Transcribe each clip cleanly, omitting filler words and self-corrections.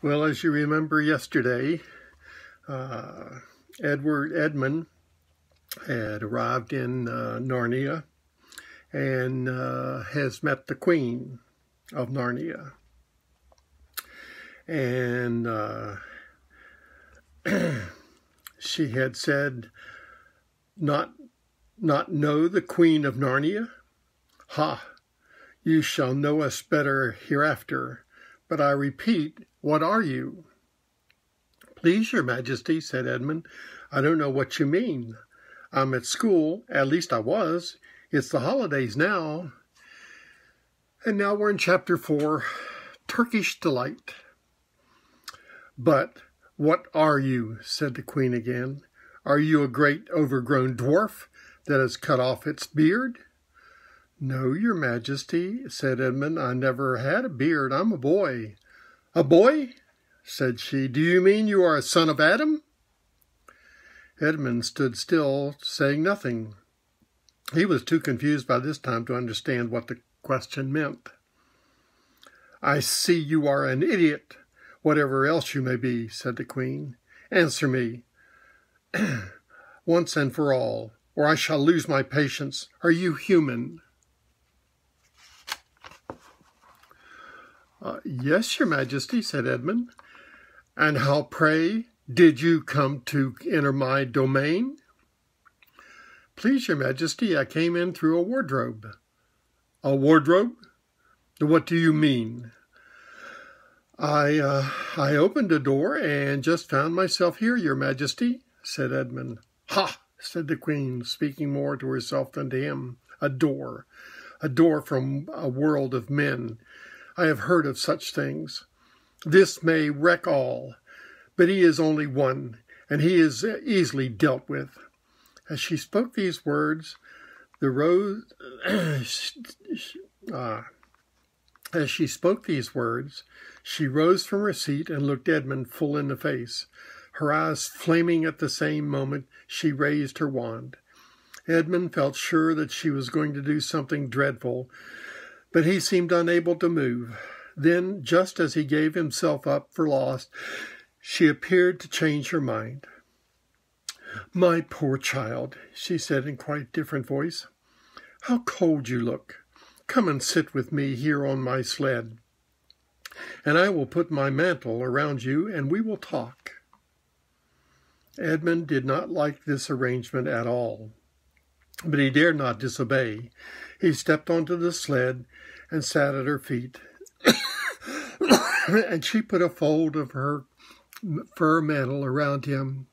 Well, as you remember yesterday, Edmund had arrived in Narnia and has met the Queen of Narnia. And she had said, not know the Queen of Narnia? Ha! You shall know us better hereafter. But I repeat, what are you? Please, your majesty, said Edmund, I don't know what you mean. I'm at school, at least I was. It's the holidays now. And now we're in chapter 4, Turkish Delight. But what are you, said the queen again. Are you a great overgrown dwarf that has cut off its beard? No, your majesty, said Edmund, I never had a beard. I'm a boy. A boy? Said she. Do you mean you are a son of Adam? Edmund stood still, saying nothing. He was too confused by this time to understand what the question meant. I see you are an idiot, whatever else you may be, said the queen. Answer me, once and for all, or I shall lose my patience. Are you human? Yes, your majesty, said Edmund. And how, pray, did you come to enter my domain? Please, your majesty, I came in through a wardrobe. A wardrobe? What do you mean? I opened a door and just found myself here, your majesty, said Edmund. Ha, said the queen, speaking more to herself than to him. A door from a world of men. I have heard of such things. This may wreck all, but he is only one, and he is easily dealt with. As she spoke these words, she rose from her seat and looked Edmund full in the face. Her eyes flaming at the same moment, she raised her wand. Edmund felt sure that she was going to do something dreadful, but he seemed unable to move. Then, just as he gave himself up for lost, she appeared to change her mind. My poor child, she said in quite a different voice, how cold you look. Come and sit with me here on my sled, and I will put my mantle around you, and we will talk. Edmund did not like this arrangement at all, but he dared not disobey. He stepped onto the sled and sat at her feet, and she put a fold of her fur mantle around him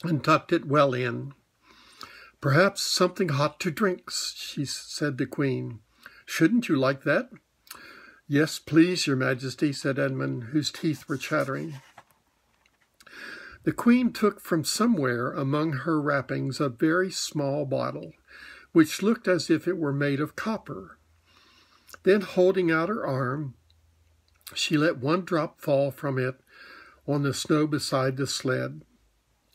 and tucked it well in. Perhaps something hot to drink, she said the queen. Shouldn't you like that? Yes, please, your majesty, said Edmund, whose teeth were chattering. The queen took from somewhere among her wrappings a very small bottle, which looked as if it were made of copper. Then, holding out her arm, she let one drop fall from it on the snow beside the sled.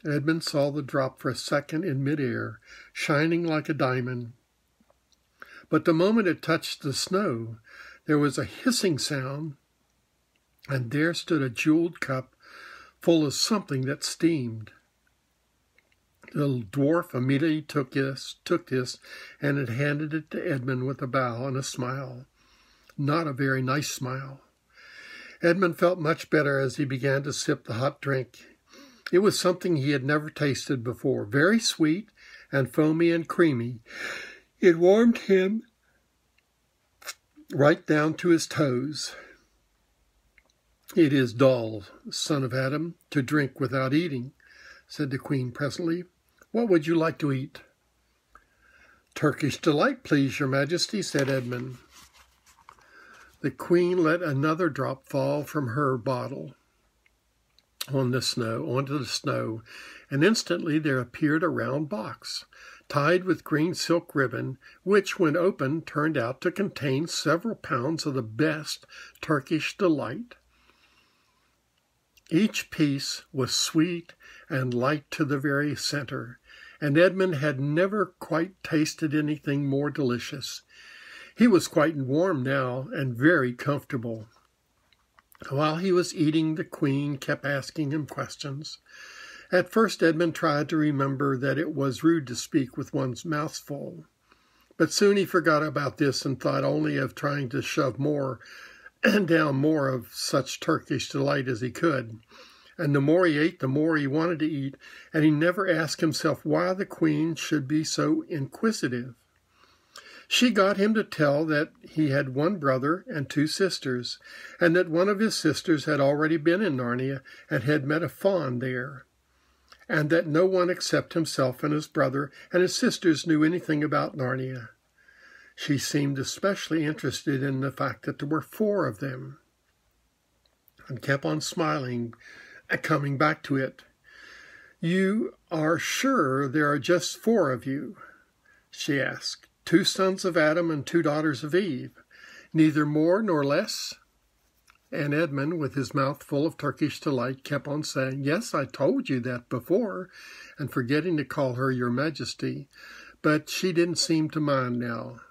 Edmund saw the drop for a second in midair, shining like a diamond. But the moment it touched the snow, there was a hissing sound, and there stood a jeweled cup full of something that steamed. The little dwarf immediately took this and had handed it to Edmund with a bow and a smile. Not a very nice smile. Edmund felt much better as he began to sip the hot drink. It was something he had never tasted before, very sweet and foamy and creamy. It warmed him right down to his toes. It is dull, son of Adam, to drink without eating, said the queen presently. What would you like to eat? Turkish Delight, please, your majesty, said Edmund. The queen let another drop fall from her bottle onto the snow, and instantly there appeared a round box, tied with green silk ribbon, which, when opened, turned out to contain several pounds of the best Turkish Delight. Each piece was sweet and light to the very center, and Edmund had never quite tasted anything more delicious. He was quite warm now and very comfortable. While he was eating, the Queen kept asking him questions. At first Edmund tried to remember that it was rude to speak with one's mouth full. But soon he forgot about this and thought only of trying to shove more and down more of such Turkish delight as he could. And the more he ate, the more he wanted to eat, and he never asked himself why the Queen should be so inquisitive. She got him to tell that he had one brother and two sisters, and that one of his sisters had already been in Narnia and had met a faun there, and that no one except himself and his brother and his sisters knew anything about Narnia. She seemed especially interested in the fact that there were 4 of them, and kept on smiling, coming back to it. "You are sure there are just 4 of you?" she asked. 2 sons of Adam and 2 daughters of Eve, neither more nor less?" And Edmund, with his mouth full of Turkish delight, kept on saying, "Yes, I told you that before," and forgetting to call her Your Majesty, but she didn't seem to mind now.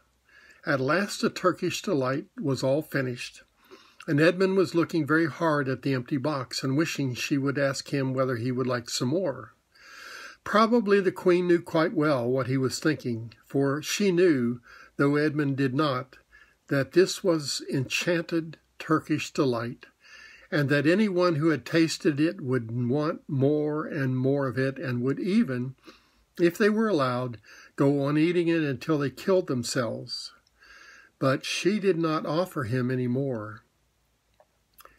At last the Turkish delight was all finished, and Edmund was looking very hard at the empty box and wishing she would ask him whether he would like some more. Probably the Queen knew quite well what he was thinking, for she knew, though Edmund did not, that this was enchanted Turkish delight, and that anyone who had tasted it would want more and more of it, and would even, if they were allowed, go on eating it until they killed themselves. But she did not offer him any more.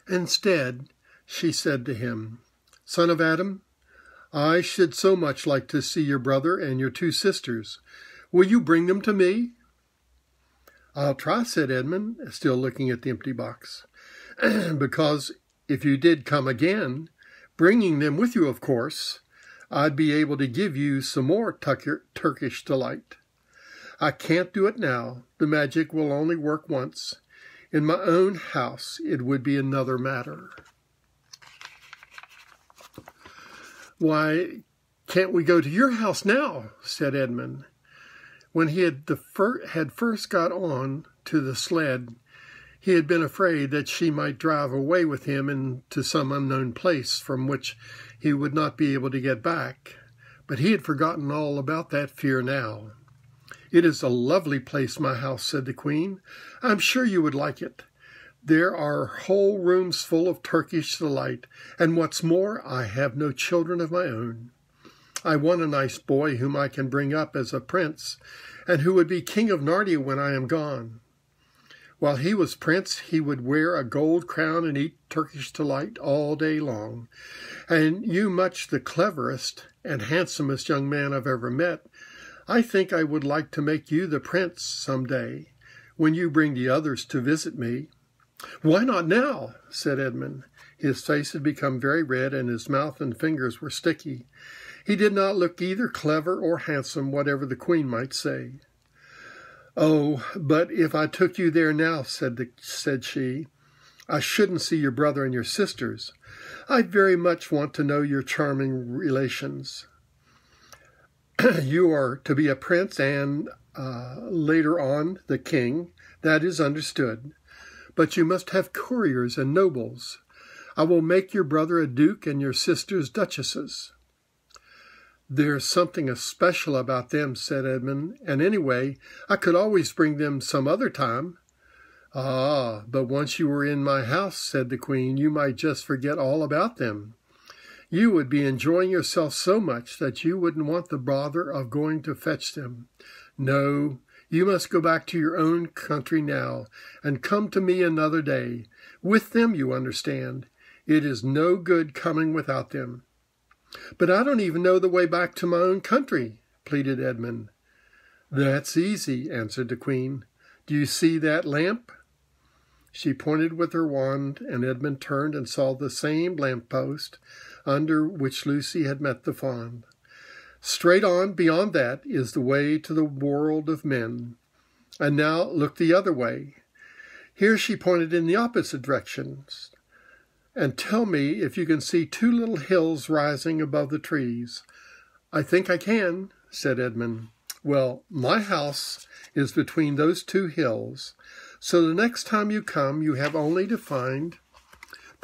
Instead, she said to him, "Son of Adam, I should so much like to see your brother and your 2 sisters. Will you bring them to me?" "I'll try," said Edmund, still looking at the empty box. "Because if you did come again, bringing them with you, of course, I'd be able to give you some more Turkish delight. I can't do it now. The magic will only work once. In my own house, it would be another matter." "Why, can't we go to your house now?" said Edmund. When he had first got on to the sled, he had been afraid that she might drive away with him into some unknown place from which he would not be able to get back. But he had forgotten all about that fear now. "It is a lovely place, my house," said the Queen. "I'm sure you would like it. There are whole rooms full of Turkish delight, and what's more, I have no children of my own. I want a nice boy whom I can bring up as a prince, and who would be king of Narnia when I am gone. While he was prince, he would wear a gold crown and eat Turkish delight all day long. And you, much the cleverest and handsomest young man I've ever met, I think I would like to make you the prince some day, when you bring the others to visit me." "Why not now?" said Edmund. His face had become very red, and his mouth and fingers were sticky. He did not look either clever or handsome, whatever the Queen might say. "Oh, but if I took you there now," said she, "I shouldn't see your brother and your sisters. I very much want to know your charming relations. You are to be a prince and, later on, the king. That is understood. But you must have couriers and nobles. I will make your brother a duke and your sisters duchesses." "There's something special about them," said Edmund, "and anyway, I could always bring them some other time." "Ah, but once you were in my house," said the Queen, "you might just forget all about them. You would be enjoying yourself so much that you wouldn't want the bother of going to fetch them. No, you must go back to your own country now, and come to me another day. With them, you understand. It is no good coming without them." "But I don't even know the way back to my own country," pleaded Edmund. "That's easy," answered the Queen. "Do you see that lamp?" She pointed with her wand, and Edmund turned and saw the same lamp-post under which Lucy had met the faun. "Straight on beyond that is the way to the world of men. And now look the other way." Here she pointed in the opposite directions. "And tell me if you can see 2 little hills rising above the trees." "I think I can," said Edmund. "Well, my house is between those 2 hills, so the next time you come you have only to find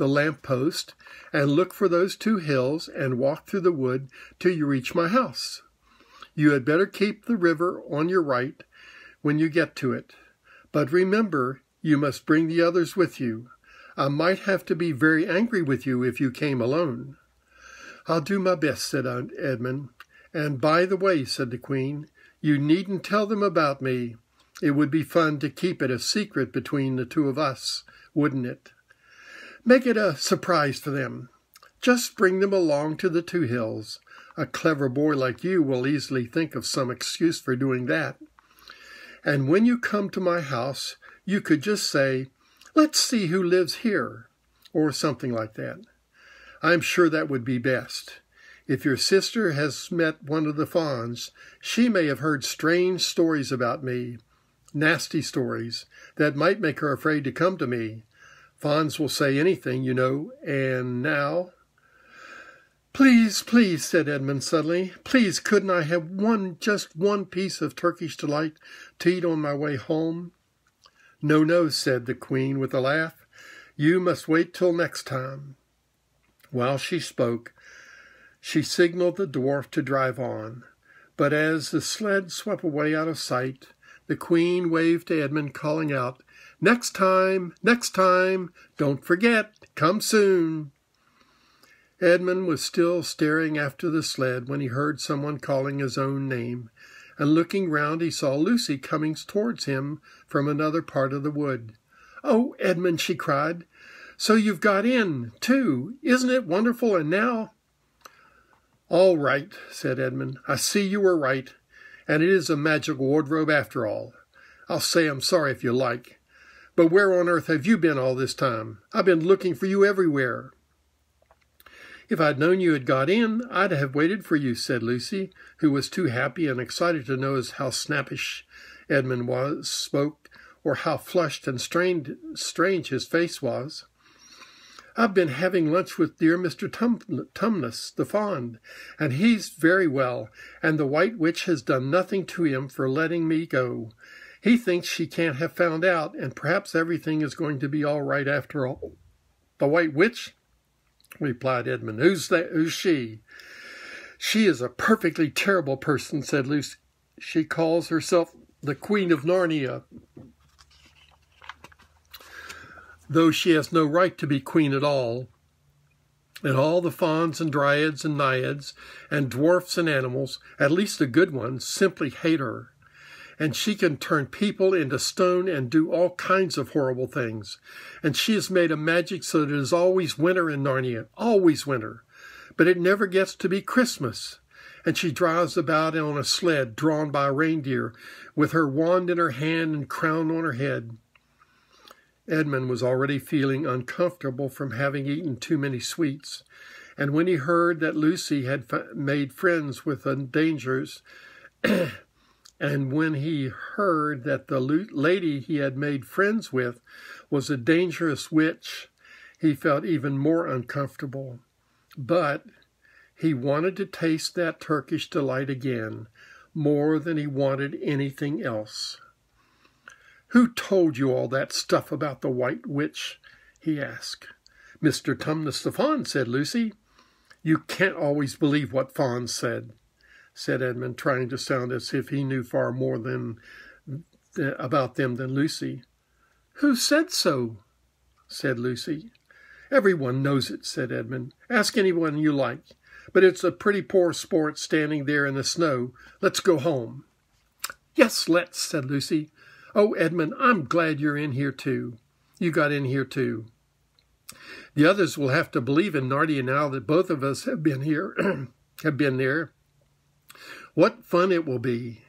the lamp-post, and look for those 2 hills, and walk through the wood till you reach my house. You had better keep the river on your right when you get to it. But remember, you must bring the others with you. I might have to be very angry with you if you came alone." "I'll do my best," said Edmund. "And by the way," said the Queen, "you needn't tell them about me. It would be fun to keep it a secret between the 2 of us, wouldn't it? Make it a surprise for them. Just bring them along to the 2 hills. A clever boy like you will easily think of some excuse for doing that. And when you come to my house, you could just say, 'Let's see who lives here,' or something like that. I'm sure that would be best. If your sister has met one of the fawns, she may have heard strange stories about me, nasty stories, that might make her afraid to come to me. Fawns will say anything, you know, and now—" "Please, please," said Edmund suddenly, "please, couldn't I have just one piece of Turkish delight to eat on my way home?" "No, no," said the Queen with a laugh. "You must wait till next time." While she spoke, she signaled the dwarf to drive on. But as the sled swept away out of sight, the Queen waved to Edmund, calling out, next time, don't forget, come soon." Edmund was still staring after the sled when he heard someone calling his own name, and looking round he saw Lucy coming towards him from another part of the wood. "Oh, Edmund," she cried, "so you've got in, too. Isn't it wonderful? And now—" "All right," said Edmund. "I see you were right, and it is a magic wardrobe after all. I'll say I'm sorry if you like. But where on earth have you been all this time? I've been looking for you everywhere." "If I'd known you had got in, I'd have waited for you," said Lucy, who was too happy and excited to know how snappish Edmund spoke, or how flushed and strange his face was. "I've been having lunch with dear Mr. Tumnus, the Fawn, and he's very well, and the White Witch has done nothing to him for letting me go. He thinks she can't have found out, and perhaps everything is going to be all right after all." "The White Witch?" replied Edmund. Who's she?" "She is a perfectly terrible person," said Lucy. "She calls herself the Queen of Narnia, though she has no right to be queen at all. And all the fauns and dryads and naiads and dwarfs and animals, at least the good ones, simply hate her. And she can turn people into stone and do all kinds of horrible things. And she has made a magic so that it is always winter in Narnia, always winter. But it never gets to be Christmas. And she drives about on a sled drawn by a reindeer, with her wand in her hand and crown on her head." Edmund was already feeling uncomfortable from having eaten too many sweets, and when he heard that Lucy had made friends with the dangers, and when he heard that the lady he had made friends with was a dangerous witch, he felt even more uncomfortable. But he wanted to taste that Turkish delight again, more than he wanted anything else. "Who told you all that stuff about the White Witch?" he asked. "Mr. Tumnus the Fawn," said Lucy. "You can't always believe what fawns said," said Edmund, trying to sound as if he knew far more about them than Lucy. "Who said so?" said Lucy. "Everyone knows it," said Edmund. "Ask anyone you like. But it's a pretty poor sport standing there in the snow. Let's go home." "Yes, let's," said Lucy. "Oh, Edmund, I'm glad you're in here too. You got in here too. The others will have to believe in Narnia now that both of us have been here, have been there. What fun it will be."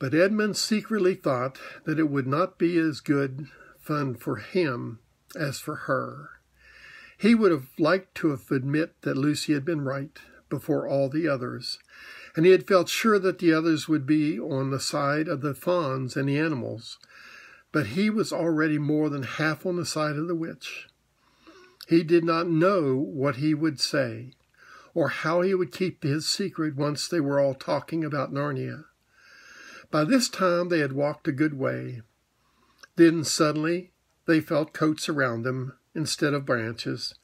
But Edmund secretly thought that it would not be as good fun for him as for her. He would have liked to admit that Lucy had been right before all the others, and he had felt sure that the others would be on the side of the fawns and the animals. But he was already more than half on the side of the witch. He did not know what he would say, or how he would keep his secret once they were all talking about Narnia. By this time they had walked a good way. Then suddenly they felt coats around them, instead of branches,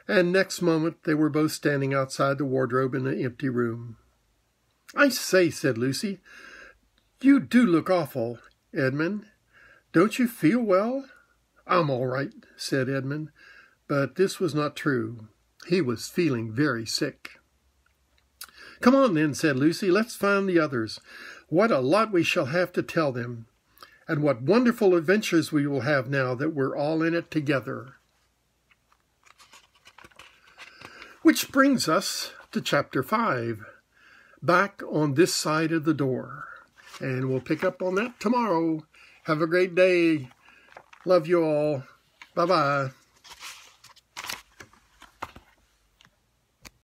and next moment they were both standing outside the wardrobe in the empty room. "I say," said Lucy, "you do look awful, Edmund. Don't you feel well?" "I'm all right," said Edmund, but this was not true. He was feeling very sick. "Come on then," said Lucy. "Let's find the others. What a lot we shall have to tell them, and what wonderful adventures we will have now that we're all in it together." Which brings us to Chapter 5, Back on This Side of the Door. And we'll pick up on that tomorrow. Have a great day. Love you all. Bye-bye.